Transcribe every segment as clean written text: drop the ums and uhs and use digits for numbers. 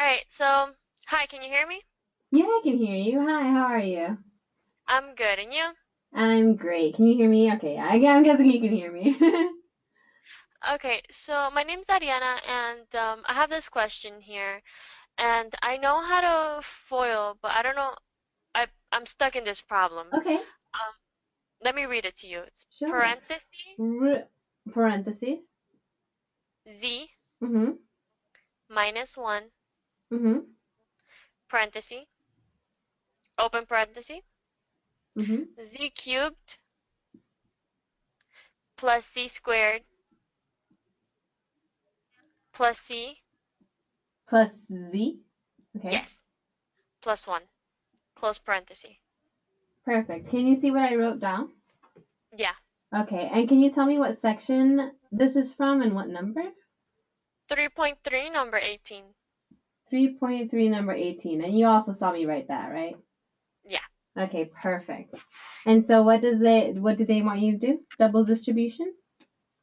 Alright, so, hi, can you hear me? Yeah, I can hear you. Hi, how are you? I'm good, and you? I'm great. Can you hear me? Okay, I'm guessing you can hear me. Okay, so my name's Ariana, and I have this question here, and I know how to FOIL, but I don't know, I'm stuck in this problem. Okay, Um, Let me read it to you. It's sure. parenthesis, Parentheses. z Mm-hmm. minus 1, Mm-hmm. parenthesis, open parenthesis, Mm-hmm. z cubed plus c squared plus c, Plus Z. Okay, yes, plus 1, close parenthesis. perfect. Can you see what I wrote down? Yeah, Okay, and can you tell me what section this is from and what number? 3.3, number 18. 3.3, number 18. And you also saw me write that, right? Yeah. Okay, perfect. And so what do they want you to do? Double distribution?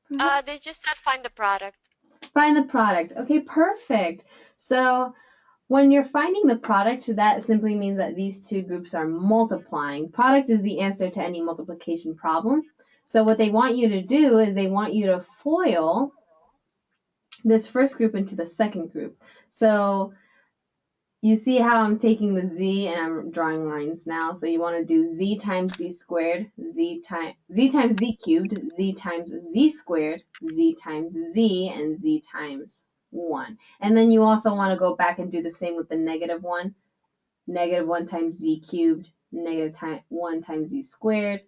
They just said find the product. Find the product. Okay, perfect. So when you're finding the product, that simply means that these two groups are multiplying. Product is the answer to any multiplication problem. So what they want you to do is they want you to FOIL this first group into the second group. So you see how I'm taking the z and I'm drawing lines now. So you want to do z times z squared, z times z cubed, z times z squared, z times z, and z times 1. And then you also want to go back and do the same with the negative 1. Negative 1 times z cubed, negative 1 times z squared,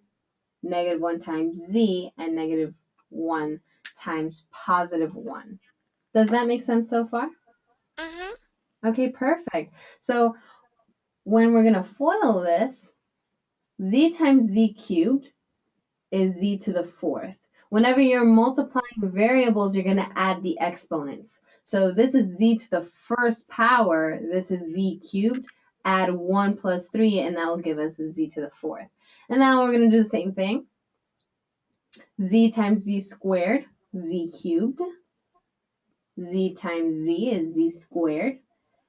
negative 1 times z, and negative 1 times positive 1. Does that make sense so far? Mm-hmm. Okay, perfect. So when we're going to FOIL this, z times z cubed is z to the fourth. Whenever you're multiplying variables, you're going to add the exponents. So this is z to the first power. This is z cubed. Add 1 plus 3, and that will give us z to the fourth. And now we're going to do the same thing. Z times z squared, z cubed. Z times z is z squared.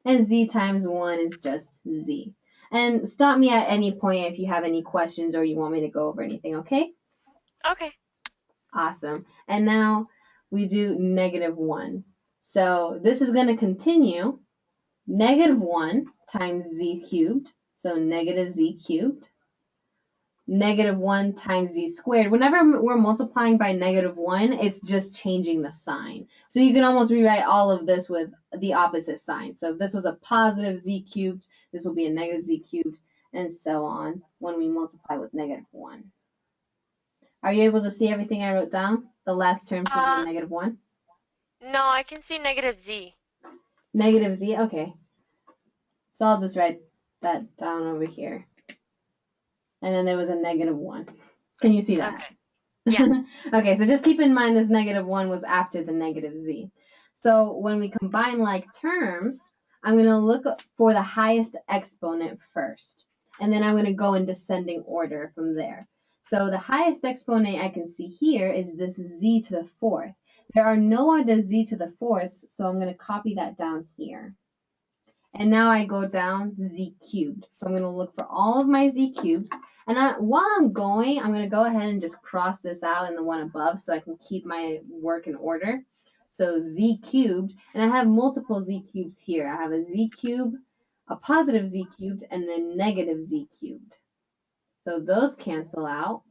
And z times 1 is just z. And stop me at any point if you have any questions or you want me to go over anything, okay? Okay. Awesome. And now we do negative 1. So this is going to continue. Negative 1 times z cubed, so negative z cubed. Negative 1 times z squared. Whenever we're multiplying by negative 1, it's just changing the sign. So you can almost rewrite all of this with the opposite sign. So if this was a positive z cubed, this will be a negative z cubed, and so on when we multiply with negative 1. Are you able to see everything I wrote down? The last term should be a Uh, negative 1. no, I can see negative z. Negative z, okay. So I'll just write that down over here. And then there was a negative 1. Can you see that? Okay. Yeah. Okay, so just keep in mind this negative 1 was after the negative z. So when we combine like terms, I'm going to look for the highest exponent first. And then I'm going to go in descending order from there. So the highest exponent I can see here is this z to the fourth. There are no other z to the fourths, so I'm going to copy that down here. And now I go down z cubed. So I'm going to look for all of my z cubes. And while I'm going, I'm going to go ahead and just cross this out in the one above so I can keep my work in order. So z cubed, and I have multiple z cubes here. I have a z cube, a positive z cubed, and then negative z cubed. So those cancel out.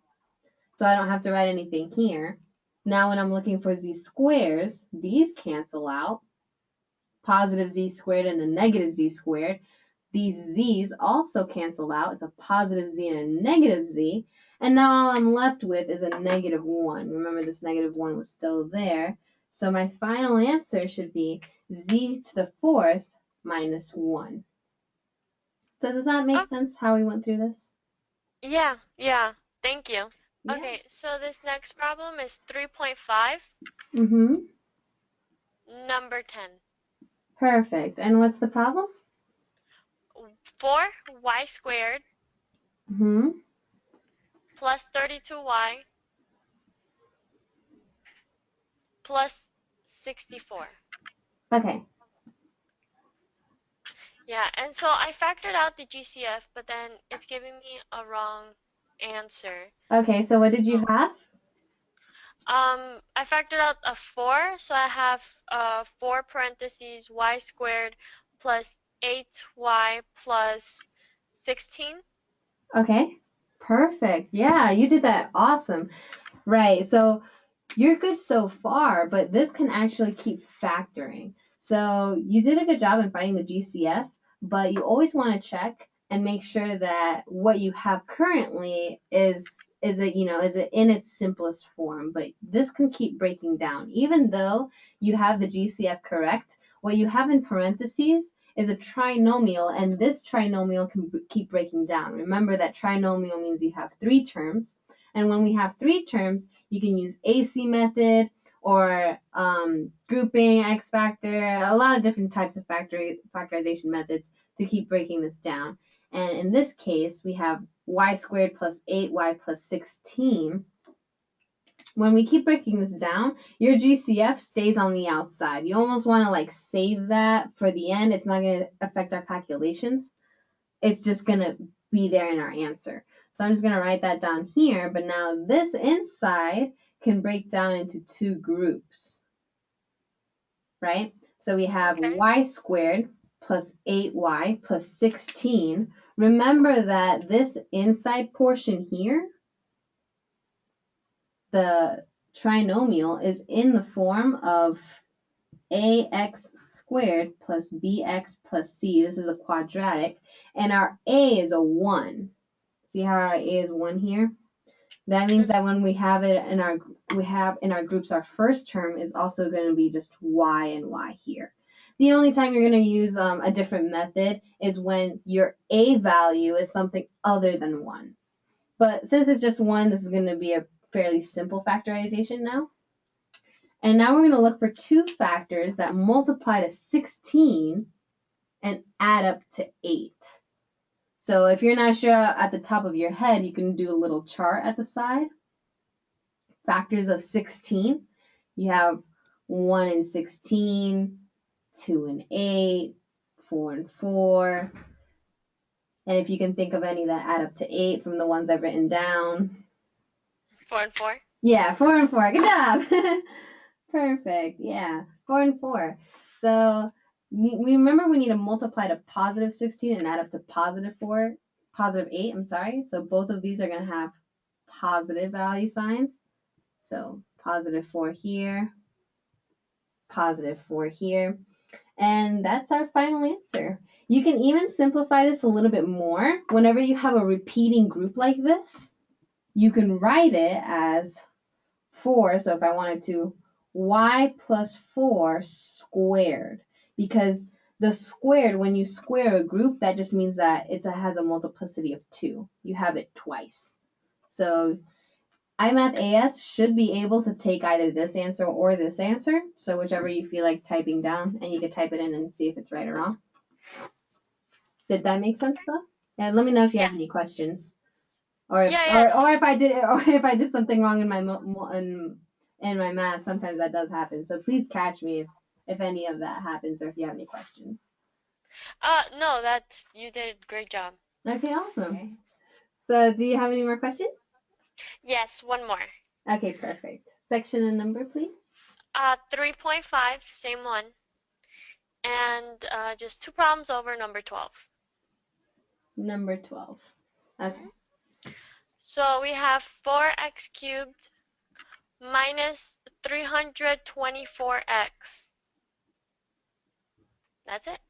So I don't have to write anything here. Now when I'm looking for z squares, these cancel out. Positive z squared and a negative z squared. These z's also cancel out. It's a positive z and a negative z. And now all I'm left with is a negative 1. Remember, this negative 1 was still there. So my final answer should be z to the fourth minus 1. So does that make Oh, sense how we went through this? yeah, yeah. Thank you. Yeah. Okay, so this next problem is 3.5, Mm-hmm. number 10. Perfect. And what's the problem? 4y squared Mm-hmm. plus 32y plus 64. Okay. Yeah, and so I factored out the GCF, but then it's giving me a wrong answer. Okay, so what did you have? I factored out a 4, so I have 4 parentheses y squared plus 8y plus 16. Okay, perfect. Yeah, you did that awesome. Right, so you're good so far, but this can actually keep factoring. So you did a good job in finding the GCF, but you always want to check and make sure that what you have currently is it, is it in its simplest form. But this can keep breaking down. Even though you have the GCF correct, what you have in parentheses is a trinomial, and this trinomial can keep breaking down. Remember that trinomial means you have three terms, and when we have three terms, you can use AC method or grouping, X factor, a lot of different types of factorization methods to keep breaking this down. And in this case, we have y squared plus 8y plus 16. When we keep breaking this down, your GCF stays on the outside. You almost want to like save that for the end. It's not going to affect our calculations. It's just going to be there in our answer. So I'm just going to write that down here. But now this inside can break down into two groups, right? So we have Okay. y squared plus 8y plus 16. Remember that this inside portion here, the trinomial, is in the form of ax squared plus bx plus c. This is a quadratic, and our a is a 1. See how our a is 1 here? That means that when we have it in our groups, our first term is also going to be just y and y here. The only time you're going to use a different method is when your a value is something other than 1. But since it's just 1, this is going to be a fairly simple factorization now. And now we're going to look for two factors that multiply to 16 and add up to 8. So if you're not sure at the top of your head, you can do a little chart at the side. Factors of 16, you have 1 and 16, 2 and 8, 4 and 4. And if you can think of any that add up to 8 from the ones I've written down. 4 and 4. Yeah, 4 and 4. Good job. Perfect. Yeah, 4 and 4. So we remember we need to multiply to positive 16 and add up to positive 8, I'm sorry. So both of these are going to have positive value signs. So positive 4 here, positive 4 here. And that's our final answer. You can even simplify this a little bit more. Whenever you have a repeating group like this, you can write it as 4. So if I wanted to, y plus 4 squared. Because the squared, when you square a group, that just means that it has a multiplicity of 2. You have it twice. So iMath AS should be able to take either this answer or this answer. So whichever you feel like typing down, and you can type it in and see if it's right or wrong. Did that make sense though? Yeah, let me know if you Yeah. have any questions. Or if, Yeah, yeah, or, no. or if I did something wrong in my in my math, sometimes that does happen. So please catch me if any of that happens or if you have any questions. No, you did a great job. Okay, awesome. Okay. So do you have any more questions? Yes, one more. Okay, perfect. Section and number, please. 3.5, same one. And just two problems over number 12. Number 12. Okay. Mhm. So we have 4x cubed minus 324x. That's it.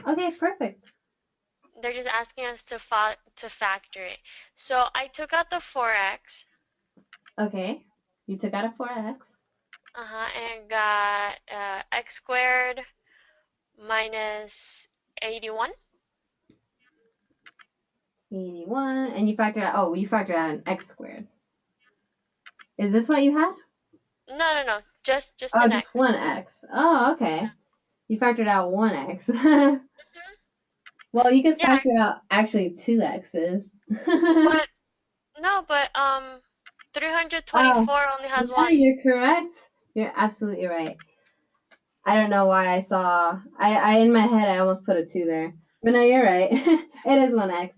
Okay, perfect. They're just asking us to factor it. So I took out the 4x, Okay. You took out a 4x. and got x squared minus 81. 81. And you factored out an x squared. Is this what you had? No, no, no, just Oh, an just x. one x. Oh, okay. You factored out one x. Mhm. Well, you could Yeah, factor out actually two x's. but no, but Oh, 324 only has yeah, one. you're correct. You're absolutely right. I don't know why I saw. I in my head I almost put a 2 there. But no, you're right. It is 1x.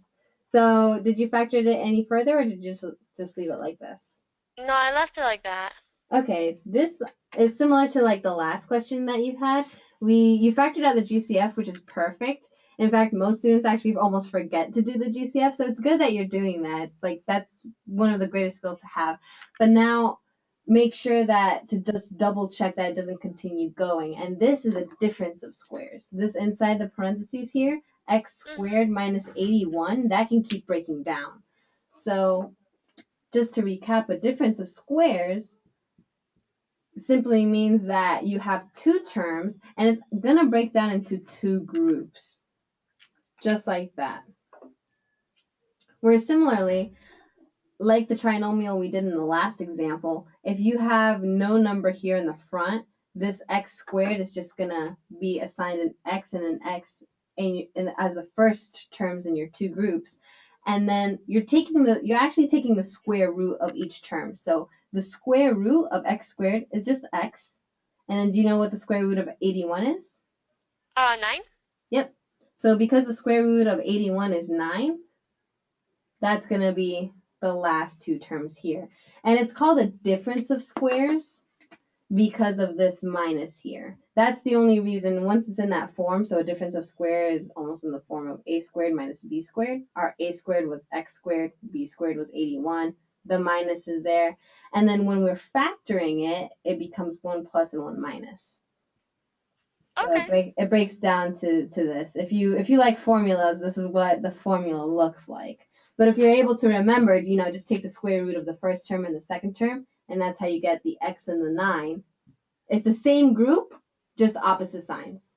So did you factor it any further, or did you just leave it like this? No, I left it like that. Okay, this is similar to like the last question that you had. You factored out the GCF, which is perfect. In fact, most students actually almost forget to do the GCF, so it's good that you're doing that. It's like that's one of the greatest skills to have. But now make sure that to just double check that it doesn't continue going. And this is a difference of squares. This inside the parentheses here, x Mhm. squared minus 81, that can keep breaking down. So just to recap, a difference of squares simply means that you have two terms and it's going to break down into two groups, just like that. Where similarly, like the trinomial we did in the last example, if you have no number here in the front, this x squared is just going to be assigned an x and an x as the first terms in your two groups. And then you're actually taking the square root of each term. So the square root of x squared is just x. And then do you know what the square root of 81 is? 9. Yep. So because the square root of 81 is 9, that's going to be the last two terms here. And it's called a difference of squares because of this minus here. That's the only reason, once it's in that form, so a difference of squares is almost in the form of a squared minus b squared. Our a squared was x squared, b squared was 81. The minus is there. And then when we're factoring it, it becomes 1 plus and 1 minus. So Okay. it breaks down to this. If you like formulas, this is what the formula looks like. But if you're able to remember, just take the square root of the first term and the second term, and that's how you get the x and the 9. It's the same group, just opposite signs.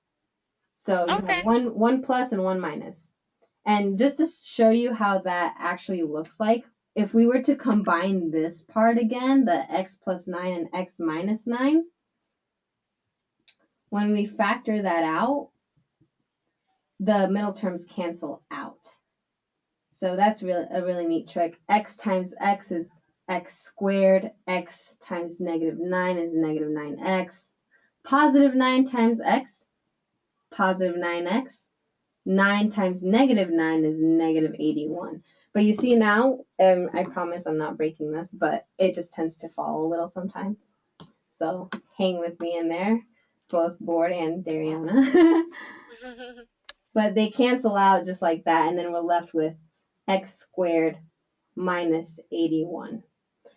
So you have Okay. one plus and one minus. And just to show you how that actually looks like, if we were to combine this part again, the x plus 9 and x minus 9, when we factor that out, the middle terms cancel out. So that's a really neat trick. X times x is x squared. X times negative 9 is negative 9x. Positive 9 times x, positive 9x. 9 times negative 9 is negative 81. But you see now, I promise I'm not breaking this, but it just tends to fall a little sometimes. So hang with me in there, both Board and Dariana. But they cancel out just like that, and then we're left with x squared minus 81.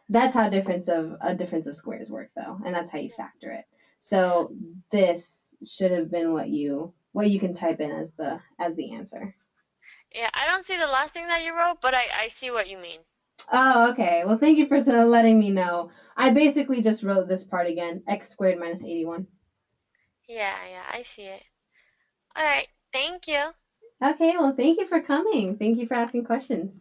That's how a difference of squares work, though, and that's how you factor it. Yeah. So this should have been what you can type in as the answer. Yeah, I don't see the last thing that you wrote, but I see what you mean. Oh, okay. Well, thank you for letting me know. I basically just wrote this part again, x squared minus 81. Yeah, yeah, I see it. All right. Thank you. Okay, well, thank you for coming. Thank you for asking questions.